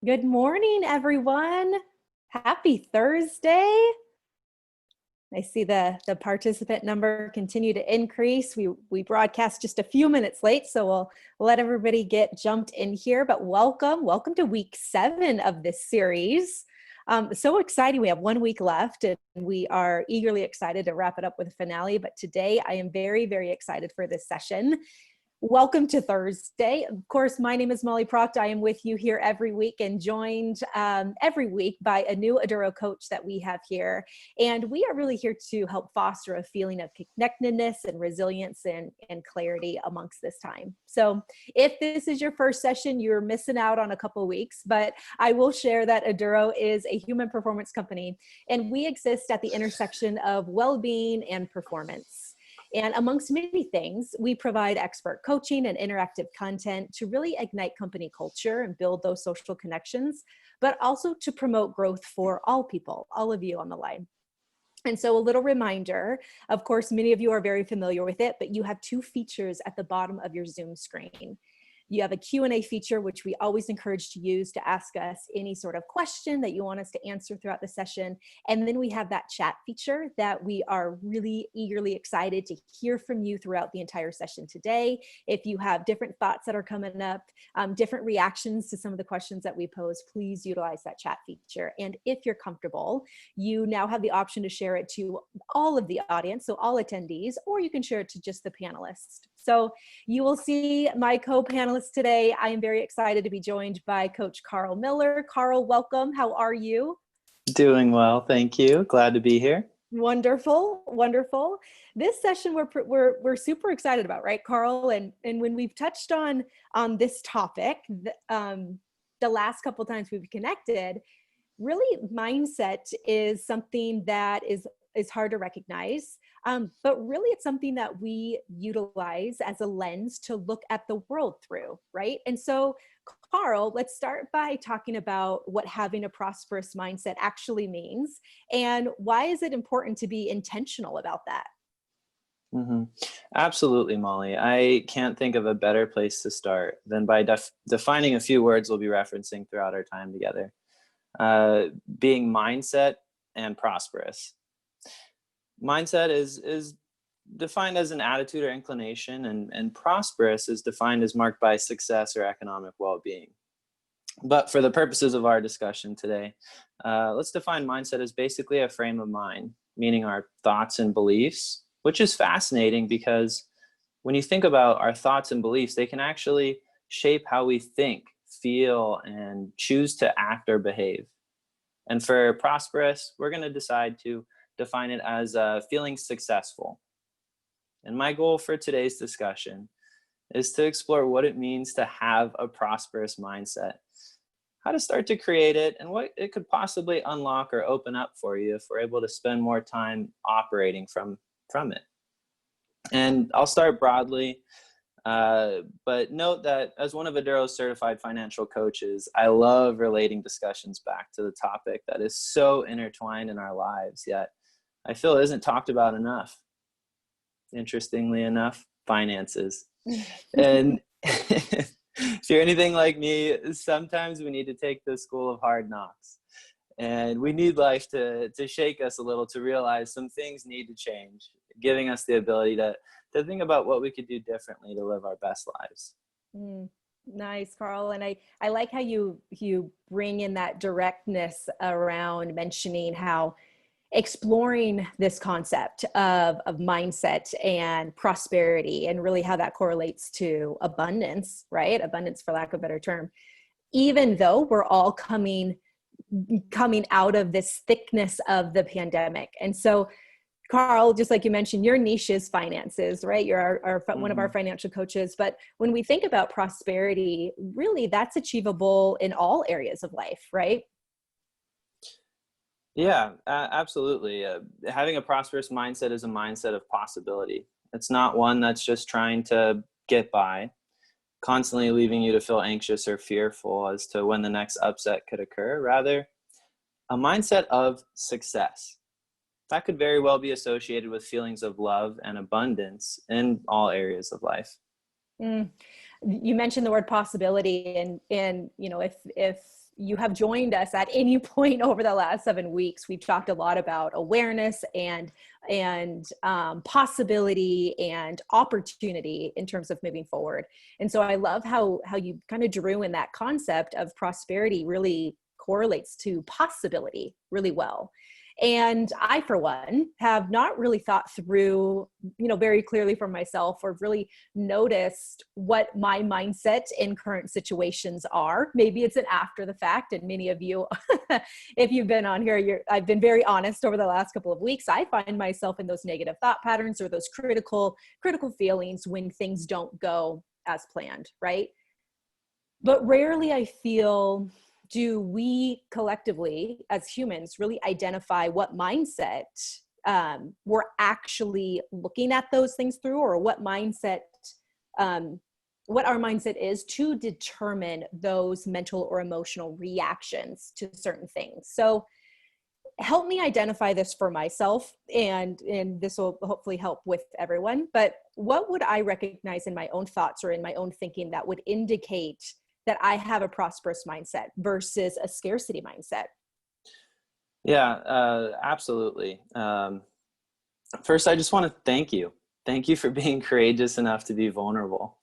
Good morning, everyone. Happy Thursday. I see the participant number continue to increase. We broadcast just a few minutes late, so we'll let everybody get jumped in here. But welcome to week 7 of this series. So exciting. We have 1 week left, and we are eagerly excited to wrap it up with a finale. But today I am very, very excited for this session. Welcome to Thursday. Of course, my name is Molly Proct. I am with you here every week and joined every week by a new Aduro coach that we have here. And we are really here to help foster a feeling of connectedness and resilience and clarity amongst this time. So if this is your first session, you're missing out on a couple of weeks, but I will share that Aduro is a human performance company, and we exist at the intersection of well-being and performance. And amongst many things, we provide expert coaching and interactive content to really ignite company culture and build those social connections, but also to promote growth for all people, all of you on the line. And so a little reminder, of course, many of you are very familiar with it, but you have 2 features at the bottom of your Zoom screen. You have a Q&A feature, which we always encourage to use to ask us any sort of question that you want us to answer throughout the session. And then we have that chat feature that we are really eagerly excited to hear from you throughout the entire session today. If you have different thoughts that are coming up, different reactions to some of the questions that we pose, please utilize that chat feature. And if you're comfortable, you now have the option to share it to all of the audience, so all attendees, or you can share it to just the panelists. So you will see my co-panelists today. I am very excited to be joined by Coach Carl Miller. Carl, welcome. How are you? Doing well, thank you. Glad to be here. Wonderful, wonderful. This session we're super excited about, right, Carl? And when we've touched on this topic, the last couple of times we've connected, really mindset is something that is hard to recognize. But really it's something that we utilize as a lens to look at the world through, right? And so, Carl, let's start by talking about what having a prosperous mindset actually means, and why is it important to be intentional about that? Mm-hmm. Absolutely, Molly. I can't think of a better place to start than by defining a few words we'll be referencing throughout our time together. Being mindset and prosperous. Mindset is defined as an attitude or inclination, and prosperous is defined as marked by success or economic well-being. But for the purposes of our discussion today, let's define mindset as basically a frame of mind, meaning our thoughts and beliefs, which is fascinating because when you think about our thoughts and beliefs, they can actually shape how we think, feel, and choose to act or behave. And for prosperous, we're going to decide to define it as feeling successful. And my goal for today's discussion is to explore what it means to have a prosperous mindset, how to start to create it, and what it could possibly unlock or open up for you if we're able to spend more time operating from it. And I'll start broadly, but note that as one of Aduro's certified financial coaches, I love relating discussions back to the topic that is so intertwined in our lives, yet I feel isn't talked about enough. Interestingly enough, finances. And if you're anything like me, sometimes we need to take the school of hard knocks. And we need life to shake us a little to realize some things need to change, giving us the ability to think about what we could do differently to live our best lives. Nice, Carl. And I like how you bring in that directness around mentioning how exploring this concept of mindset and prosperity, and really how that correlates to abundance, right? Abundance, for lack of a better term. Even though we're all coming out of this thickness of the pandemic. And so, Carl, just like you mentioned, your niche is finances, right? You're one of our financial coaches. But when we think about prosperity, really that's achievable in all areas of life, right? Yeah, absolutely. Having a prosperous mindset is a mindset of possibility. It's not one that's just trying to get by, constantly leaving you to feel anxious or fearful as to when the next upset could occur. Rather, a mindset of success. That could very well be associated with feelings of love and abundance in all areas of life. You mentioned the word possibility, and you know, if you have joined us at any point over the last 7 weeks, we've talked a lot about awareness and possibility and opportunity in terms of moving forward. And so I love how you kind of drew in that concept of prosperity really correlates to possibility really well. And I, for one, have not really thought through, you know, very clearly for myself, or really noticed what my mindset in current situations are. Maybe it's an after the fact. And many of you, if you've been on here, I've been very honest over the last couple of weeks. I find myself in those negative thought patterns or those critical feelings when things don't go as planned, right? But rarely I feel, do we collectively as humans really identify what mindset we're actually looking at those things through, or what mindset, what our mindset is to determine those mental or emotional reactions to certain things. So help me identify this for myself, and this will hopefully help with everyone. But what would I recognize in my own thoughts or in my own thinking that would indicate that I have a prosperous mindset versus a scarcity mindset? Yeah, absolutely. First, I just want to thank you. Thank you for being courageous enough to be vulnerable,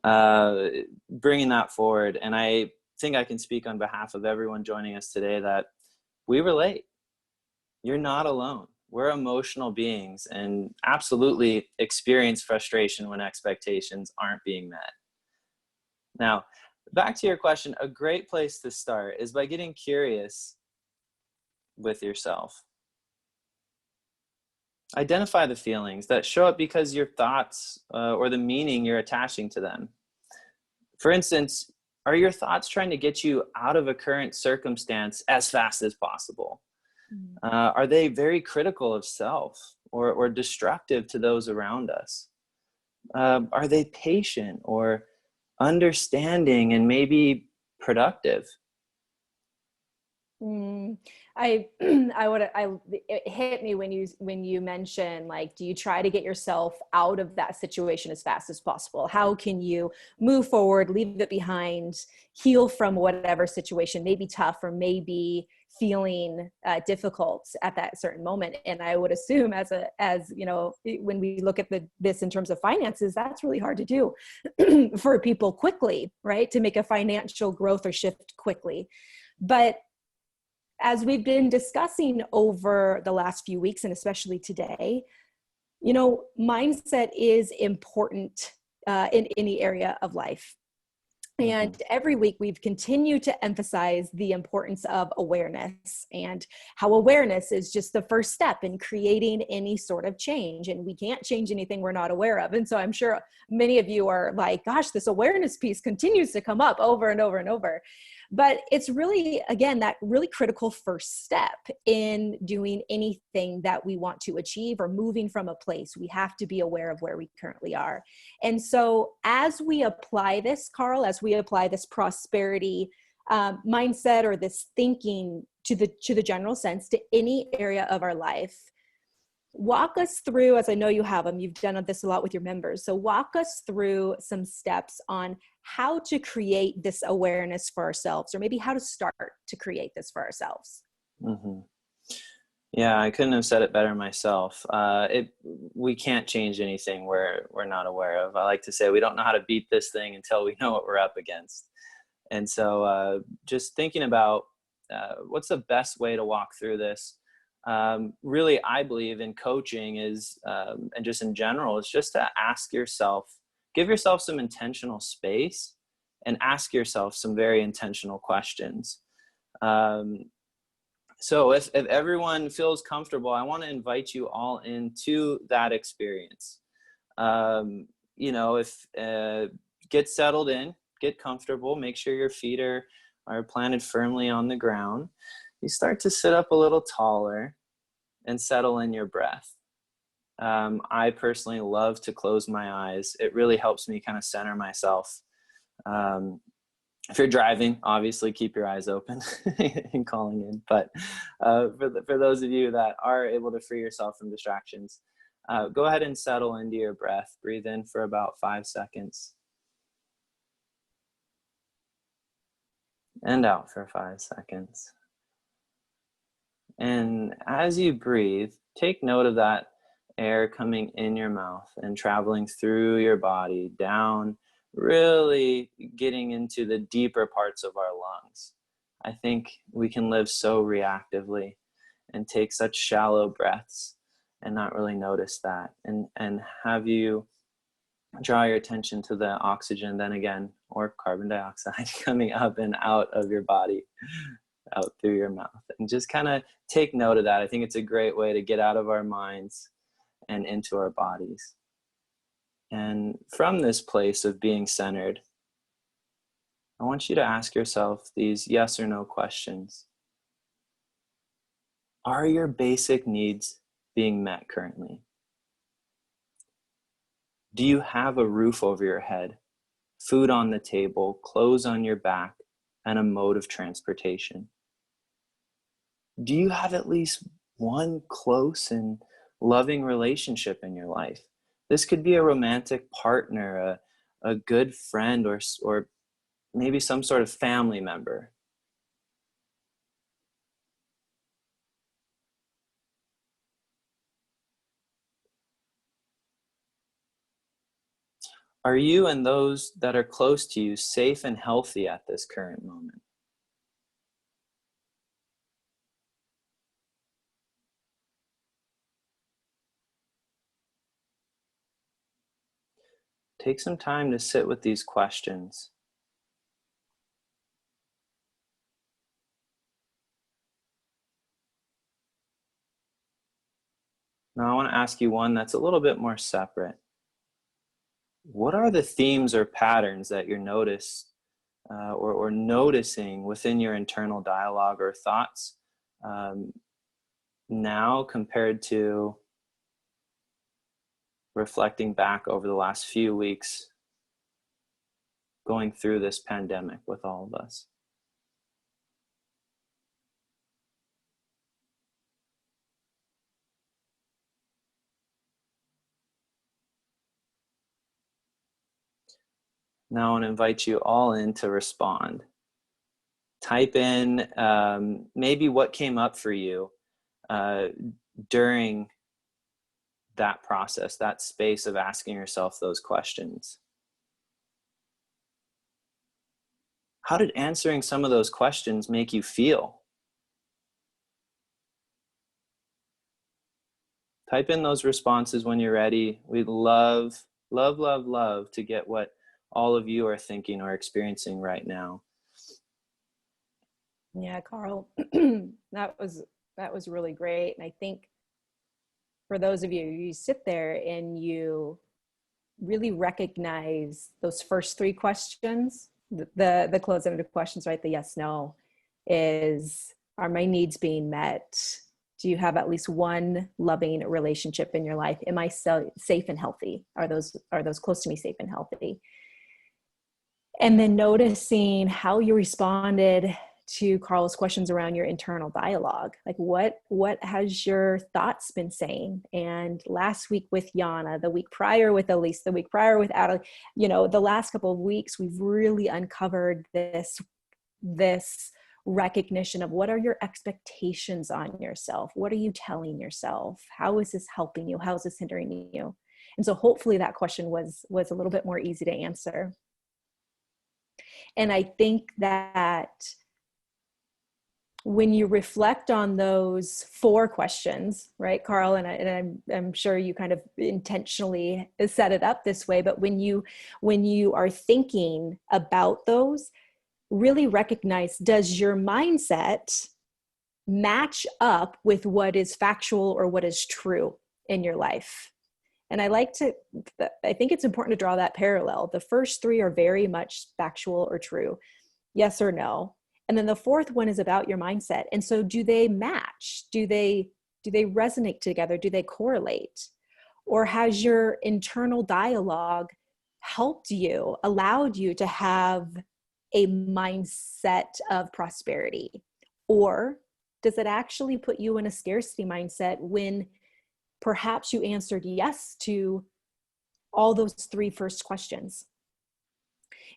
bringing that forward. And I think I can speak on behalf of everyone joining us today that we relate. You're not alone. We're emotional beings and absolutely experience frustration when expectations aren't being met. Now, back to your question, a great place to start is by getting curious with yourself. Identify the feelings that show up because your thoughts or the meaning you're attaching to them. For instance, are your thoughts trying to get you out of a current circumstance as fast as possible? Are they very critical of self or destructive to those around us? Are they patient or understanding and maybe productive? It hit me when you mentioned, like, do you try to get yourself out of that situation as fast as possible? How can you move forward, leave it behind, heal from whatever situation may be tough or may be feeling difficult at that certain moment? And I would assume as you know, when we look at this in terms of finances, that's really hard to do for people quickly, right? To make a financial growth or shift quickly. But as we've been discussing over the last few weeks, and especially today, you know, mindset is important in any area of life. And every week we've continued to emphasize the importance of awareness, and how awareness is just the first step in creating any sort of change. And we can't change anything we're not aware of. And so I'm sure many of you are like, gosh, this awareness piece continues to come up over and over and over. But it's really, again, that really critical first step in doing anything that we want to achieve or moving from a place. We have to be aware of where we currently are. And so as we apply this, Carl, as we apply this prosperity mindset or this thinking to the general sense to any area of our life, walk us through, as I know you have them, you've done this a lot with your members. So walk us through some steps on how to create this awareness for ourselves, or maybe how to start to create this for ourselves. Yeah, I couldn't have said it better myself. We can't change anything we're not aware of. I like to say we don't know how to beat this thing until we know what we're up against. And so just thinking about what's the best way to walk through this. Really, I believe in coaching is, and just in general, is just to ask yourself, give yourself some intentional space and ask yourself some very intentional questions. So if everyone feels comfortable, I want to invite you all into that experience. You know, get settled in, get comfortable, make sure your feet are planted firmly on the ground. You start to sit up a little taller and settle in your breath. I personally love to close my eyes. It really helps me kind of center myself. If you're driving, obviously keep your eyes open and calling in. But for those of you that are able to free yourself from distractions, go ahead and settle into your breath. Breathe in for about 5 seconds. and out for 5 seconds. And as you breathe, take note of that air coming in your mouth and traveling through your body, down, really getting into the deeper parts of our lungs. I think we can live so reactively and take such shallow breaths and not really notice that. And have you draw your attention to the oxygen then again, or carbon dioxide coming up and out of your body, out through your mouth. And just kind of take note of that. I think it's a great way to get out of our minds and into our bodies. And from this place of being centered, I want you to ask yourself these yes or no questions. Are your basic needs being met currently? Do you have a roof over your head, food on the table, clothes on your back, and a mode of transportation? Do you have at least one close and loving relationship in your life? This could be a romantic partner, a good friend, or maybe some sort of family member. Are you and those that are close to you safe and healthy at this current moment? Take some time to sit with these questions. Now I want to ask you one that's a little bit more separate. What are the themes or patterns that you're or noticing within your internal dialogue or thoughts now compared to reflecting back over the last few weeks going through this pandemic with all of us? Now I want to invite you all in to respond. Type in maybe what came up for you during that process, that space of asking yourself those questions. How did answering some of those questions make you feel? Type in those responses when you're ready. We'd love, love, love, love to get what all of you are thinking or experiencing right now. Yeah, Carl, that was really great. And I think for those of you, you sit there and you really recognize those first three questions, the closed-ended questions, right? The yes, no is, are my needs being met? Do you have at least one loving relationship in your life? Am I safe and healthy? Are those close to me safe and healthy? And then noticing how you responded to Carl's questions around your internal dialogue. Like what has your thoughts been saying? And last week with Yana, the week prior with Elise, the week prior with Adel, the last couple of weeks, we've really uncovered this recognition of what are your expectations on yourself? What are you telling yourself? How is this helping you? How is this hindering you? And so hopefully that question was a little bit more easy to answer. And I think that when you reflect on those four questions, right, Carl, and I'm sure you kind of intentionally set it up this way, but when you are thinking about those, really recognize, does your mindset match up with what is factual or what is true in your life? And I think it's important to draw that parallel. The first three are very much factual or true, yes or no. And then the fourth one is about your mindset. And so do they match? Do they resonate together? Do they correlate? Or has your internal dialogue helped you, allowed you to have a mindset of prosperity? Or does it actually put you in a scarcity mindset when perhaps you answered yes to all those three first questions?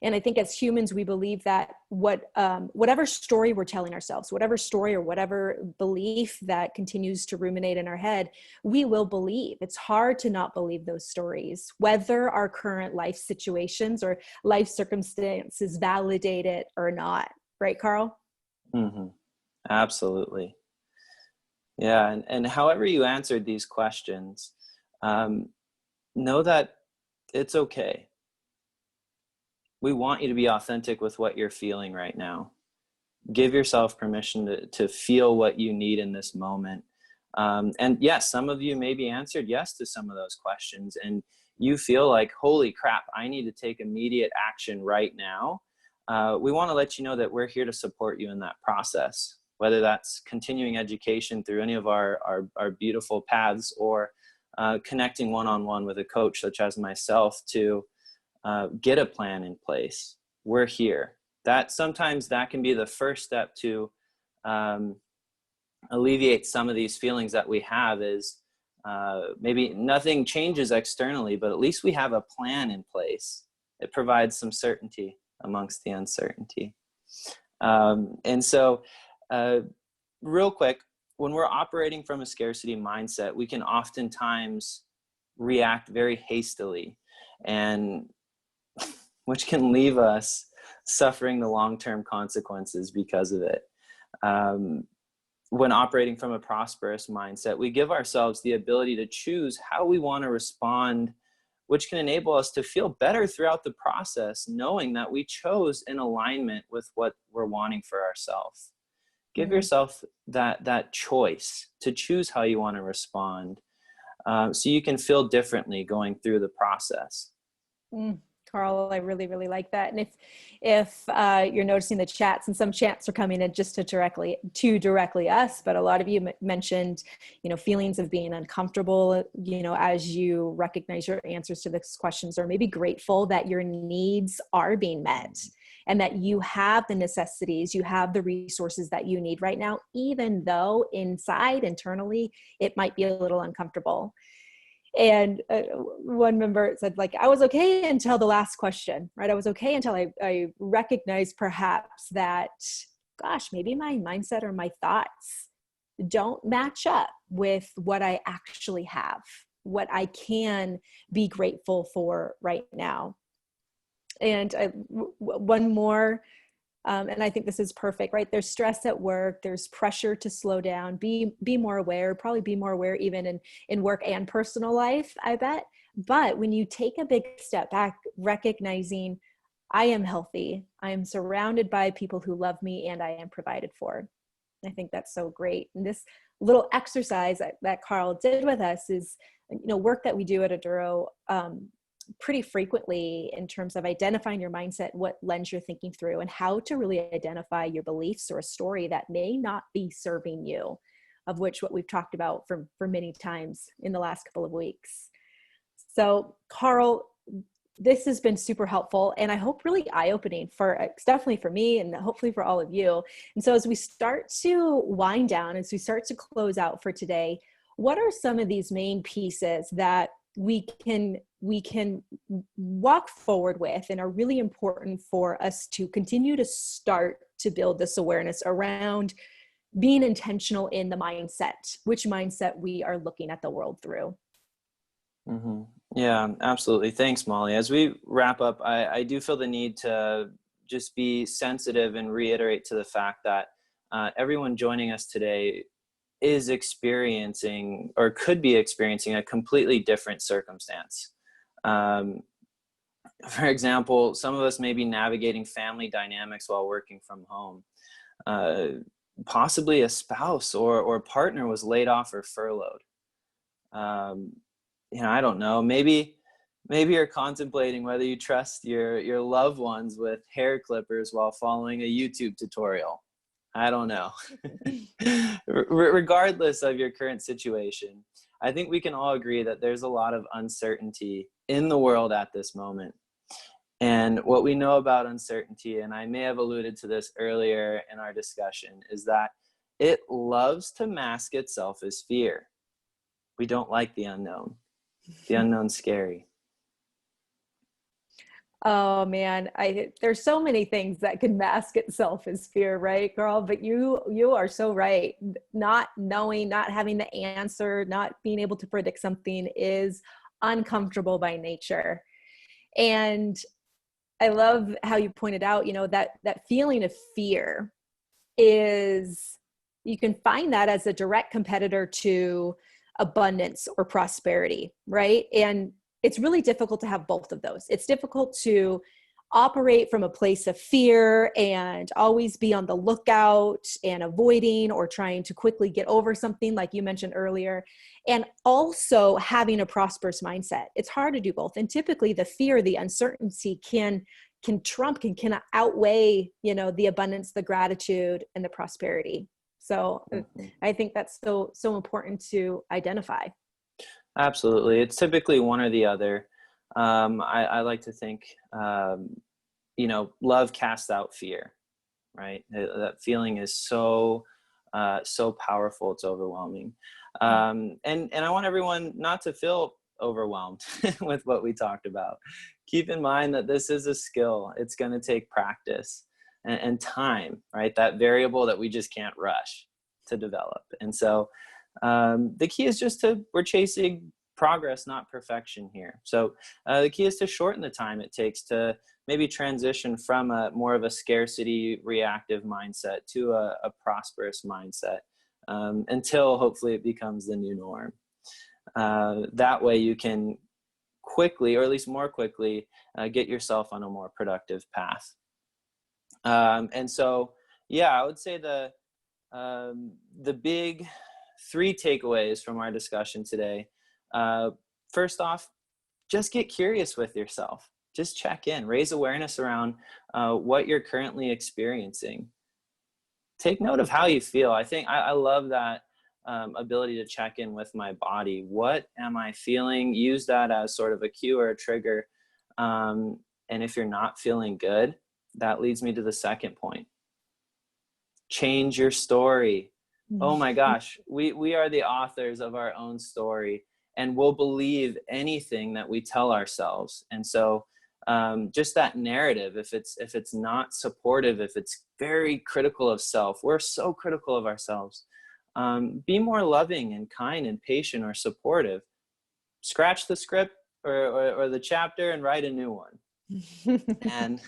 And I think as humans, we believe that whatever story we're telling ourselves, whatever story or whatever belief that continues to ruminate in our head, we will believe. It's hard to not believe those stories, whether our current life situations or life circumstances validate it or not. Right, Carl? Mm-hmm. Absolutely. Yeah. And however you answered these questions, know that it's okay. We want you to be authentic with what you're feeling right now. Give yourself permission to feel what you need in this moment. And yes, some of you maybe answered yes to some of those questions, and you feel like, holy crap, I need to take immediate action right now. We want to let you know that we're here to support you in that process, whether that's continuing education through any of our beautiful paths, or connecting one-on-one with a coach such as myself to get a plan in place. We're here. That sometimes that can be the first step to alleviate some of these feelings that we have, is maybe nothing changes externally, but at least we have a plan in place. It provides some certainty amongst the uncertainty. And so real quick, when we're operating from a scarcity mindset, we can oftentimes react very hastily, and which can leave us suffering the long-term consequences because of it. When operating from a prosperous mindset, we give ourselves the ability to choose how we want to respond, which can enable us to feel better throughout the process, knowing that we chose in alignment with what we're wanting for ourselves. Give yourself that choice to choose how you want to respond, so you can feel differently going through the process. Carl, I really, really like that. And if you're noticing the chats, and some chats are coming in just to directly us, but a lot of you mentioned, feelings of being uncomfortable, as you recognize your answers to these questions, or maybe grateful that your needs are being met and that you have the necessities, you have the resources that you need right now, even though internally, it might be a little uncomfortable. And one member said, I was okay until the last question, right? I was okay until I recognized perhaps that, gosh, maybe my mindset or my thoughts don't match up with what I actually have, what I can be grateful for right now. And one more, and I think this is perfect, right? There's stress at work. There's pressure to slow down, be more aware, probably be more aware even in work and personal life, I bet. But when you take a big step back, recognizing I am healthy, I am surrounded by people who love me, and I am provided for. I think that's so great. And this little exercise that Carl did with us is, work that we do at Aduro, pretty frequently, in terms of identifying your mindset, what lens you're thinking through, and how to really identify your beliefs or a story that may not be serving you, of which what we've talked about for many times in the last couple of weeks. So Carl, this has been super helpful, and I hope really eye-opening definitely for me, and hopefully for all of you. And so as we start to wind down, as we start to close out for today, what are some of these main pieces that we can walk forward with and are really important for us to continue to start to build this awareness around being intentional in the mindset, which mindset we are looking at the world through? Mm-hmm. Yeah, absolutely. Thanks, Molly. As we wrap up, I do feel the need to just be sensitive and reiterate to the fact that everyone joining us today is experiencing, or could be experiencing, a completely different circumstance. For example, some of us may be navigating family dynamics while working from home. Possibly a spouse or partner was laid off or furloughed. I don't know. Maybe you're contemplating whether you trust your loved ones with hair clippers while following a YouTube tutorial. I don't know. Regardless of your current situation, I think we can all agree that there's a lot of uncertainty in the world at this moment. And what we know about uncertainty, and I may have alluded to this earlier in our discussion, is that it loves to mask itself as fear. We don't like the unknown. The unknown's scary. Oh man, there's so many things that can mask itself as fear, right, girl? But you are so right. Not knowing, not having the answer, not being able to predict something is uncomfortable by nature. And I love how you pointed out, that feeling of fear is, you can find that as a direct competitor to abundance or prosperity, right? And it's really difficult to have both of those. It's difficult to operate from a place of fear and always be on the lookout and avoiding or trying to quickly get over something like you mentioned earlier, and also having a prosperous mindset. It's hard to do both. And typically the fear, the uncertainty can outweigh, the abundance, the gratitude, and the prosperity. So I think that's so important to identify. Absolutely. It's typically one or the other. I like to think, love casts out fear, right? That feeling is so powerful. It's overwhelming. And I want everyone not to feel overwhelmed with what we talked about. Keep in mind that this is a skill. It's going to take practice and time, right? That variable that we just can't rush to develop. And so the key is we're chasing progress, not perfection here. So the key is to shorten the time it takes to maybe transition from more of a scarcity reactive mindset to a prosperous mindset until hopefully it becomes the new norm. That way you can quickly, or at least more quickly, get yourself on a more productive path. And so, I would say the big 3 takeaways from our discussion today. First off, just get curious with yourself. Just check in, raise awareness around what you're currently experiencing. Take note of how you feel. I think I love that ability to check in with my body. What am I feeling? Use that as sort of a cue or a trigger. And if you're not feeling good, that leads me to the second point. Change your story. Oh my gosh, we are the authors of our own story, and we'll believe anything that we tell ourselves. And so just that narrative, if it's not supportive, if it's very critical of self, we're so critical of ourselves. Be more loving and kind and patient or supportive. Scratch the script or the chapter and write a new one. And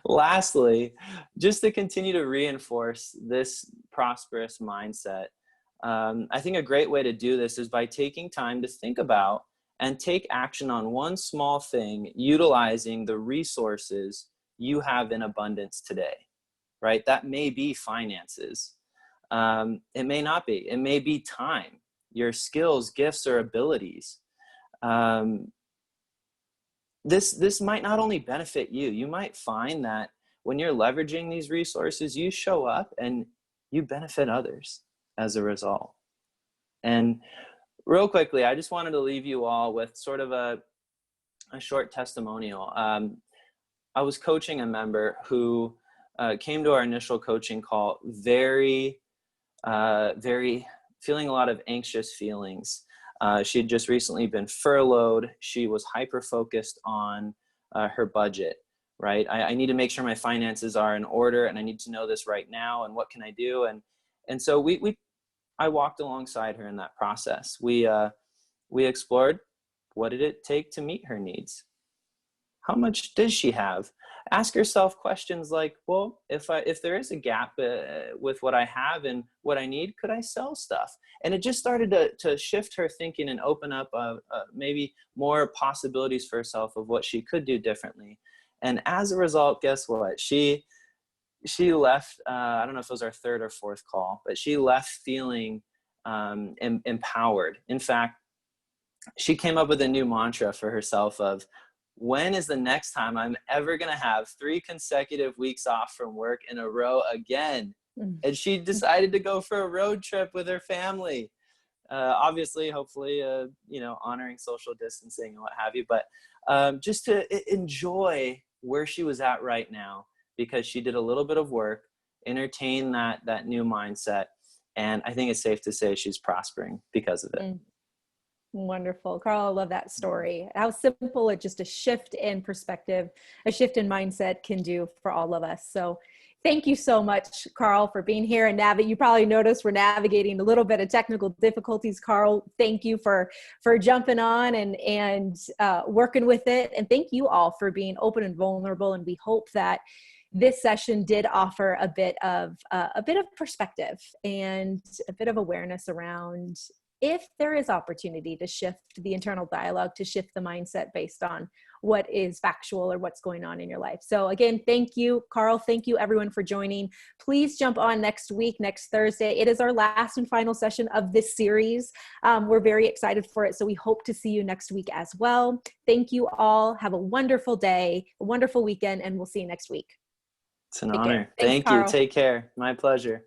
lastly, just to continue to reinforce this prosperous mindset, I think a great way to do this is by taking time to think about and take action on one small thing, utilizing the resources you have in abundance today, right? That may be finances. It may not be. It may be time, your skills, gifts, or abilities. This might not only benefit you. You might find that when you're leveraging these resources, you show up and you benefit others as a result. And real quickly, I just wanted to leave you all with sort of a short testimonial. I was coaching a member who came to our initial coaching call very feeling a lot of anxious feelings. She had just recently been furloughed. She was hyper-focused on her budget, right? I need to make sure my finances are in order, and I need to know this right now, and what can I do? And so I walked alongside her in that process. We explored, what did it take to meet her needs? How much does she have? Ask yourself questions like, well, if there is a gap with what I have and what I need, could I sell stuff? And it just started to shift her thinking and open up maybe more possibilities for herself of what she could do differently. And as a result, guess what? She left, I don't know if it was our 3rd or 4th call, but she left feeling empowered. In fact, she came up with a new mantra for herself of, when is the next time I'm ever going to have 3 consecutive weeks off from work in a row again? And she decided to go for a road trip with her family. Obviously, hopefully, honoring social distancing and what have you, but just to enjoy where she was at right now, because she did a little bit of work, entertain that new mindset. And I think it's safe to say she's prospering because of it. Wonderful. Carl, I love that story. How simple just a shift in perspective, a shift in mindset can do for all of us. So thank you so much, Carl, for being here and you probably noticed we're navigating a little bit of technical difficulties. Carl, thank you for jumping on and working with it. And thank you all for being open and vulnerable. And we hope that this session did offer a bit of perspective and a bit of awareness around if there is opportunity to shift the internal dialogue, to shift the mindset based on what is factual or what's going on in your life. So again, thank you, Carl. Thank you everyone for joining. Please jump on next week, next Thursday. It is our last and final session of this series. We're very excited for it. So we hope to see you next week as well. Thank you all. Have a wonderful day, a wonderful weekend, and we'll see you next week. It's an Take honor. care. Thanks, Thank you. Carl. Take care. My pleasure.